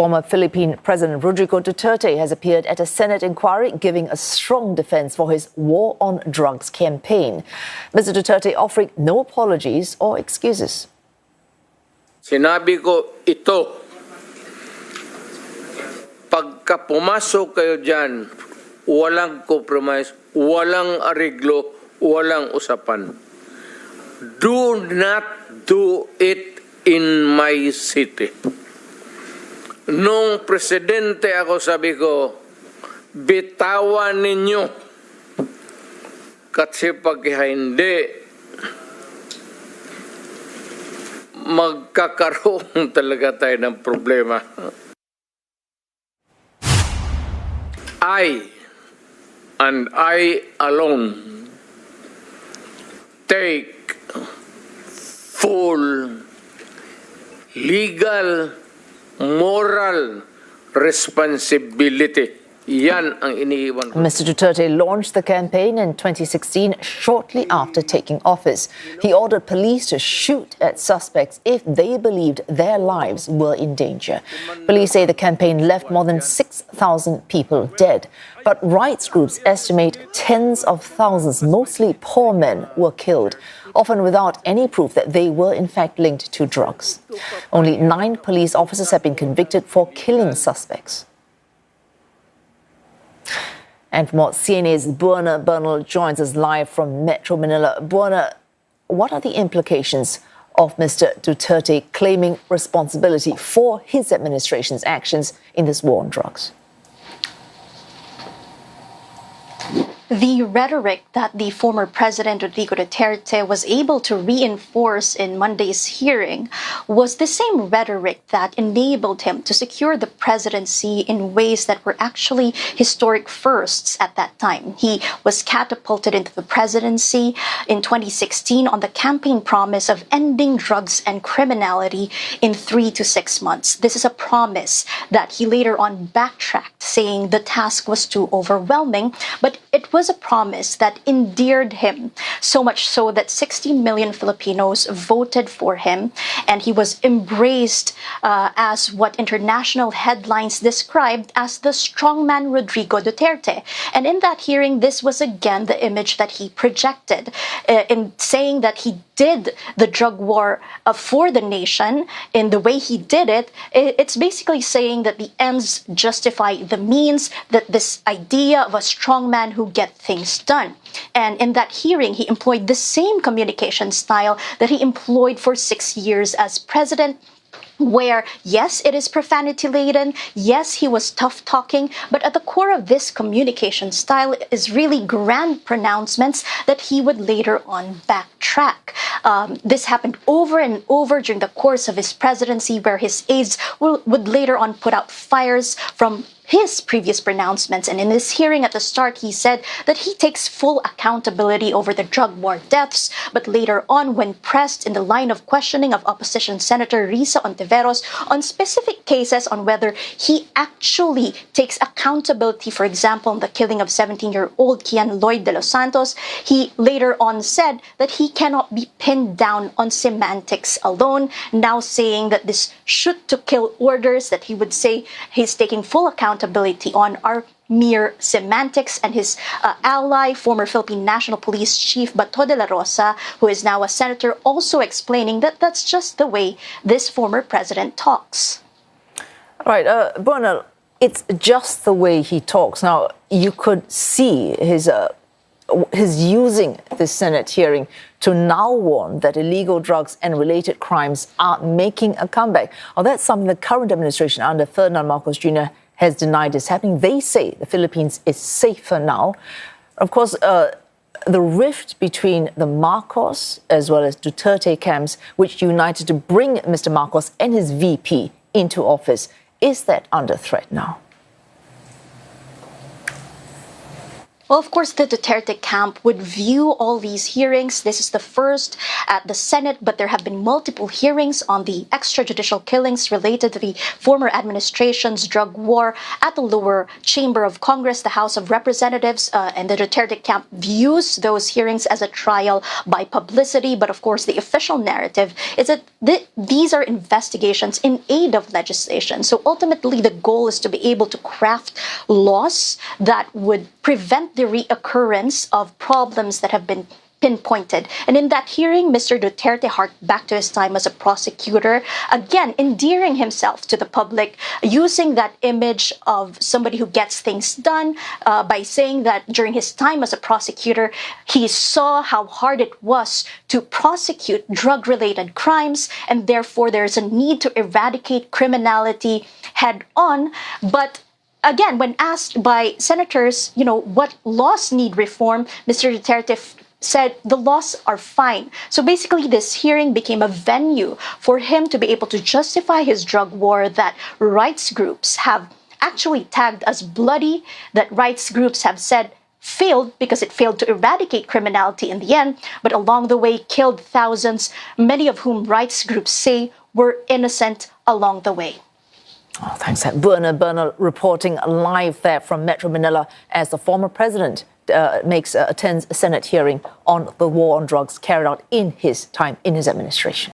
Former Philippine President Rodrigo Duterte has appeared at a Senate inquiry, giving a strong defense for his war on drugs campaign. Mr. Duterte offering no apologies or excuses. Sinabi ko ito, pagka pumasok kayo dyan, walang compromise, walang ariglo, walang usapan. Do not do it in my city. Nung presidente ako, sabi ko, bitawan ninyo. Kasi pag hindi, magkakaroon talaga tayo ng problema. I, and I alone, take full legal moral responsibility. Yan ang iniiwan ko. Mr. Duterte launched the campaign in 2016 shortly after taking office. He ordered police to shoot at suspects if they believed their lives were in danger. Police say the campaign left more than 6,000 people dead. But rights groups estimate tens of thousands, mostly poor men, were killed, often without any proof that they were in fact linked to drugs. Only 9 police officers have been convicted for killing suspects. And for more, CNA's Buena Bernal joins us live from Metro Manila. Buena, what are the implications of Mr. Duterte claiming responsibility for his administration's actions in this war on drugs? The rhetoric that the former President Rodrigo Duterte was able to reinforce in Monday's hearing was the same rhetoric that enabled him to secure the presidency in ways that were actually historic firsts at that time. He was catapulted into the presidency in 2016 on the campaign promise of ending drugs and criminality in 3 to 6 months. This is a promise that he later on backtracked, saying the task was too overwhelming, but it was a promise that endeared him, so much so that 60 million Filipinos voted for him, and he was embraced as what international headlines described as the strongman Rodrigo Duterte. And in that hearing, this was again the image that he projected, in saying that he did the drug war for the nation. In the way he did it, it's basically saying that the ends justify the means, that this idea of a strong man who gets things done. And in that hearing, he employed the same communication style that he employed for 6 years as president, where, yes, it is profanity-laden, yes, he was tough-talking, but at the core of this communication style is really grand pronouncements that he would later on backtrack. This happened over and over during the course of his presidency, where his aides would later on put out fires from his previous pronouncements. And in this hearing at the start, he said that he takes full accountability over the drug war deaths. But later on, when pressed in the line of questioning of opposition Senator Risa Ontiveros on specific cases on whether he actually takes accountability, for example, in the killing of 17-year-old Kian Lloyd de los Santos, he later on said that he cannot be pinned down on semantics alone, now saying that this shoot-to-kill orders that he would say he's taking full accountability on are mere semantics. And his ally, former Philippine National Police Chief Bato de la Rosa, who is now a senator, also explaining that that's just the way this former president talks. All right, Buena, it's just the way he talks. Now, you could see his using this Senate hearing to now warn that illegal drugs and related crimes are making a comeback. Now, that's something the current administration under Ferdinand Marcos Jr. has denied is happening. They say the Philippines is safer now. Of course, the rift between the Marcos as well as Duterte camps, which united to bring Mr. Marcos and his VP into office, is that under threat now? Well, of course, the Duterte camp would view all these hearings. This is the first at the Senate, but there have been multiple hearings on the extrajudicial killings related to the former administration's drug war at the lower chamber of Congress, the House of Representatives, and the Duterte camp views those hearings as a trial by publicity. But of course, the official narrative is that these are investigations in aid of legislation. So ultimately, the goal is to be able to craft laws that would prevent the reoccurrence of problems that have been pinpointed. And in that hearing, Mr. Duterte harked back to his time as a prosecutor, again, endearing himself to the public, using that image of somebody who gets things done by saying that during his time as a prosecutor, he saw how hard it was to prosecute drug-related crimes, and therefore there's a need to eradicate criminality head on. But again, when asked by senators, what laws need reform, Mr. Duterte said the laws are fine. So basically, this hearing became a venue for him to be able to justify his drug war that rights groups have actually tagged as bloody, that rights groups have said failed because it failed to eradicate criminality in the end, but along the way killed thousands, many of whom rights groups say were innocent along the way. Oh, thanks. Buena Bernal reporting live there from Metro Manila as the former president attends a Senate hearing on the war on drugs carried out in his time in his administration.